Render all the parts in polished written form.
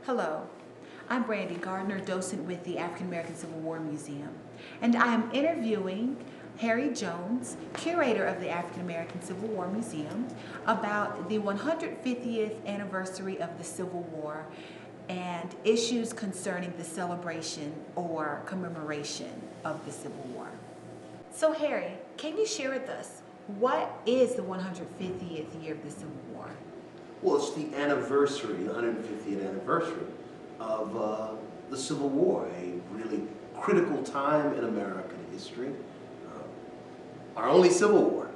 Hello, I'm Brandy Gardner, docent with the African American Civil War Museum, and I am interviewing Harry Jones, curator of the African American Civil War Museum, about the 150th anniversary of the Civil War and issues concerning the celebration or commemoration of the Civil War. So Harry, can you share with us, what is the 150th year of the Civil War? Well, it's the anniversary, the 150th anniversary of the Civil War, a really critical time in American history, our only Civil War.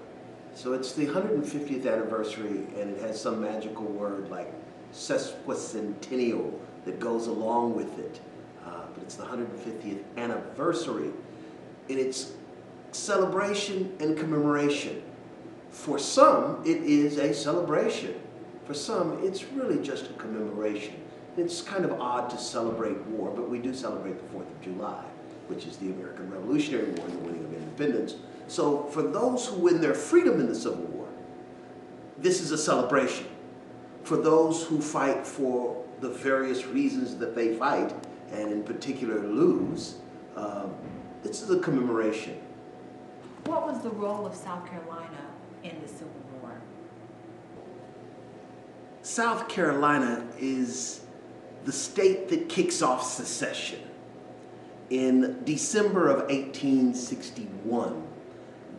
So it's the 150th anniversary, and it has some magical word like sesquicentennial that goes along with it. But it's the 150th anniversary, and it's celebration and commemoration. For some, it is a celebration. For some, it's really just a commemoration. It's kind of odd to celebrate war, but we do celebrate the 4th of July, which is the American Revolutionary War and the winning of independence. So for those who win their freedom in the Civil War, this is a celebration. For those who fight for the various reasons that they fight, and in particular lose, this is a commemoration. What was the role of South Carolina in the Civil War? South Carolina is the state that kicks off secession. In December of 1861,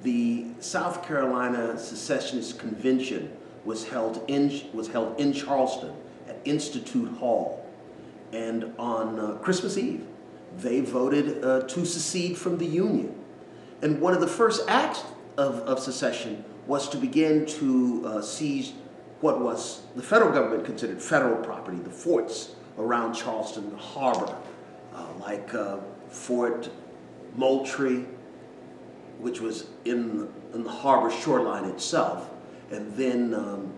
the South Carolina Secessionist Convention was held in Charleston at Institute Hall. And on Christmas Eve, they voted to secede from the Union. And one of the first acts of secession was to begin to seize what was the federal government considered federal property, the forts around Charleston Harbor, like Fort Moultrie, which was in the harbor shoreline itself, and then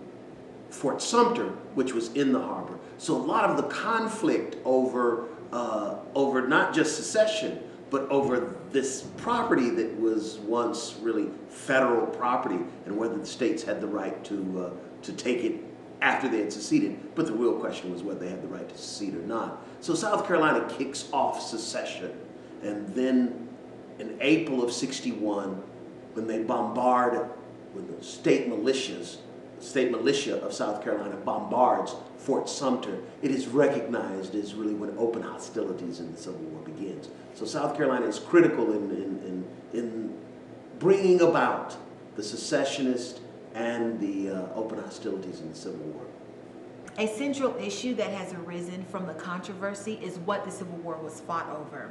Fort Sumter, which was in the harbor. So a lot of the conflict over not just secession, but over this property that was once really federal property, and whether the states had the right to take it after they had seceded. But the real question was whether they had the right to secede or not. So South Carolina kicks off secession, and then in April of '61, when they bombard, when the state militia of South Carolina bombards Fort Sumter, it is recognized as really when open hostilities in the Civil War begins. So South Carolina is critical in bringing about the secessionist and the open hostilities in the Civil War. A central issue that has arisen from the controversy is what the Civil War was fought over.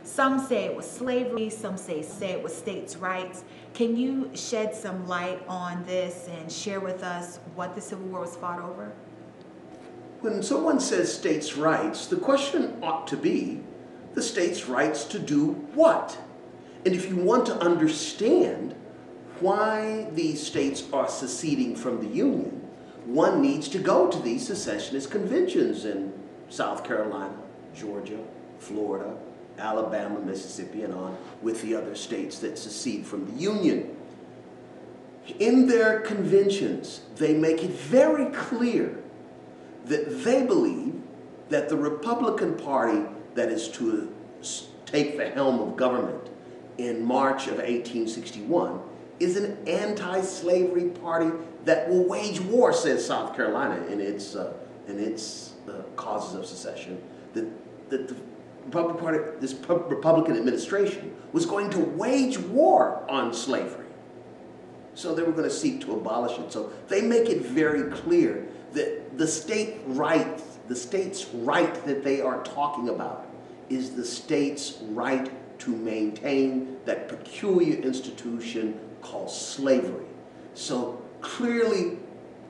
Some say it was slavery, some say it was states' rights. Can you shed some light on this and share with us what the Civil War was fought over? When someone says states' rights, the question ought to be the states' rights to do what? And if you want to understand why these states are seceding from the Union, one needs to go to these secessionist conventions in South Carolina, Georgia, Florida, Alabama, Mississippi, and on with the other states that secede from the Union. In their conventions, they make it very clear that they believe that the Republican Party that is to take the helm of government in March of 1861 is an anti-slavery party that will wage war, says South Carolina in its causes of secession, that the Republican Party, this Republican administration, was going to wage war on slavery. So they were going to seek to abolish it. So they make it very clear that the state's right that they are talking about is the state's right to maintain that peculiar institution called slavery. So clearly,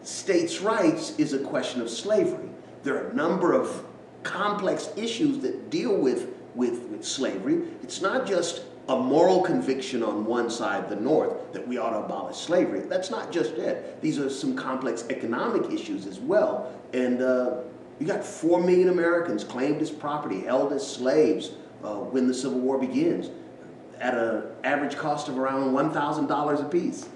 states' rights is a question of slavery. There are a number of complex issues that deal with slavery. It's not just a moral conviction on one side, the North, that we ought to abolish slavery. That's not just it. These are some complex economic issues as well. And you got 4 million Americans claimed as property, held as slaves when the Civil War begins, at an average cost of around $1,000 apiece.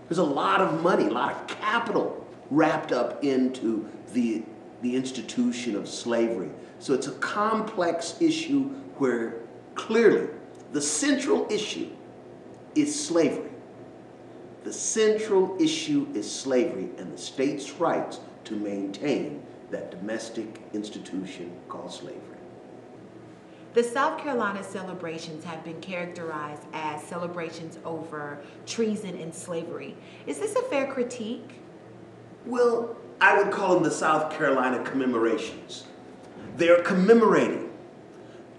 There's a lot of money, a lot of capital wrapped up into the the institution of slavery. So it's a complex issue where clearly the central issue is slavery. The central issue is slavery and the state's rights to maintain that domestic institution called slavery. The South Carolina celebrations have been characterized as celebrations over treason and slavery. Is this a fair critique? Well, I would call them the South Carolina commemorations. They're commemorating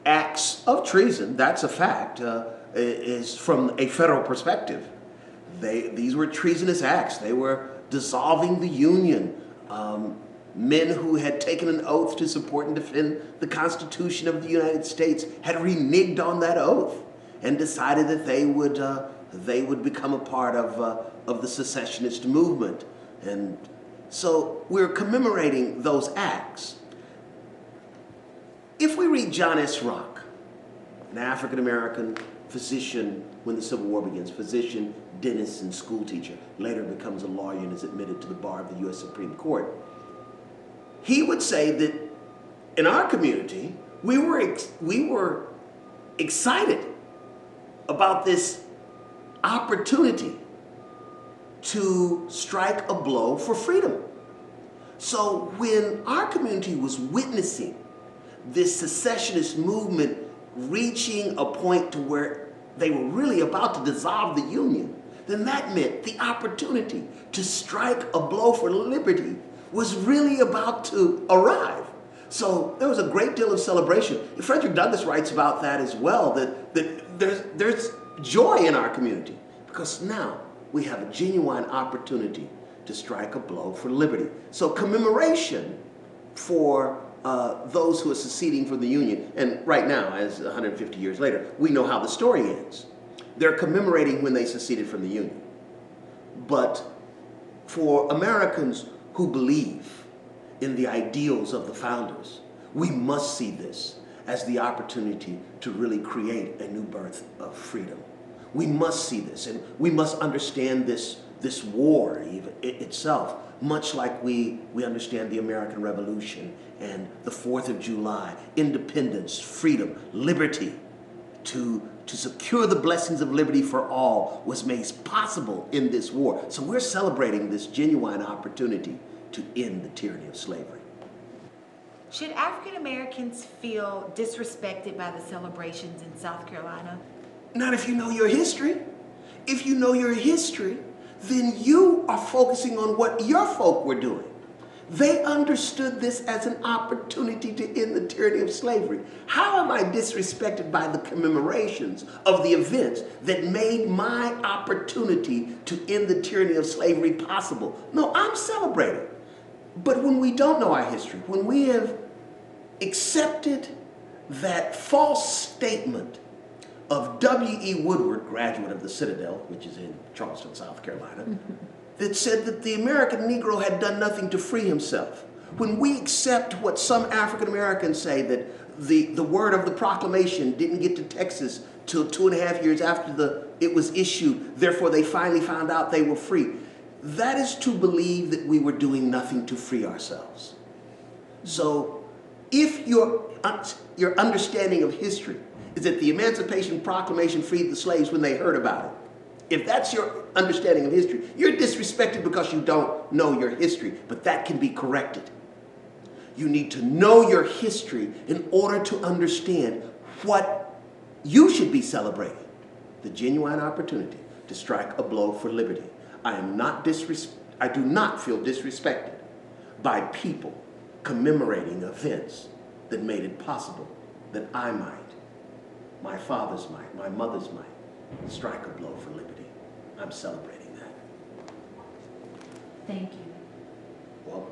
acts of treason, that's a fact, is from a federal perspective. These were treasonous acts. They were dissolving the Union. Men who had taken an oath to support and defend the Constitution of the United States had reneged on that oath and decided that they would become a part of the secessionist movement. And so we're commemorating those acts. If we read John S. Rock, an African-American physician when the Civil War begins, physician, dentist, and school teacher, later becomes a lawyer and is admitted to the bar of the U.S. Supreme Court, he would say that in our community, we were excited about this opportunity to strike a blow for freedom. So when our community was witnessing this secessionist movement reaching a point to where they were really about to dissolve the Union, then that meant the opportunity to strike a blow for liberty was really about to arrive. So there was a great deal of celebration. Frederick Douglass writes about that as well, that there's joy in our community because now we have a genuine opportunity to strike a blow for liberty. So commemoration for those who are seceding from the Union, and right now, as 150 years later, we know how the story ends. They're commemorating when they seceded from the Union. But for Americans who believe in the ideals of the founders, we must see this as the opportunity to really create a new birth of freedom. We must see this, and we must understand this war itself, much like we understand the American Revolution and the 4th of July, independence, freedom, liberty. To secure the blessings of liberty for all was made possible in this war. So we're celebrating this genuine opportunity to end the tyranny of slavery. Should African Americans feel disrespected by the celebrations in South Carolina? Not if you know your history. If you know your history, then you are focusing on what your folk were doing. They understood this as an opportunity to end the tyranny of slavery. How am I disrespected by the commemorations of the events that made my opportunity to end the tyranny of slavery possible? No, I'm celebrating. But when we don't know our history, when we have accepted that false statement of W.E. Woodward, graduate of the Citadel, which is in Charleston, South Carolina, that said that the American Negro had done nothing to free himself. When we accept what some African Americans say, that the word of the proclamation didn't get to Texas till 2.5 years after it was issued, therefore they finally found out they were free, that is to believe that we were doing nothing to free ourselves. So if your understanding of history is that the Emancipation Proclamation freed the slaves when they heard about it, if that's your understanding of history, you're disrespected because you don't know your history, but that can be corrected. You need to know your history in order to understand what you should be celebrating, the genuine opportunity to strike a blow for liberty. I do not feel disrespected by people commemorating events that made it possible that I might, my fathers might, my mothers might, strike a blow for liberty. I'm celebrating that. Thank you. Well,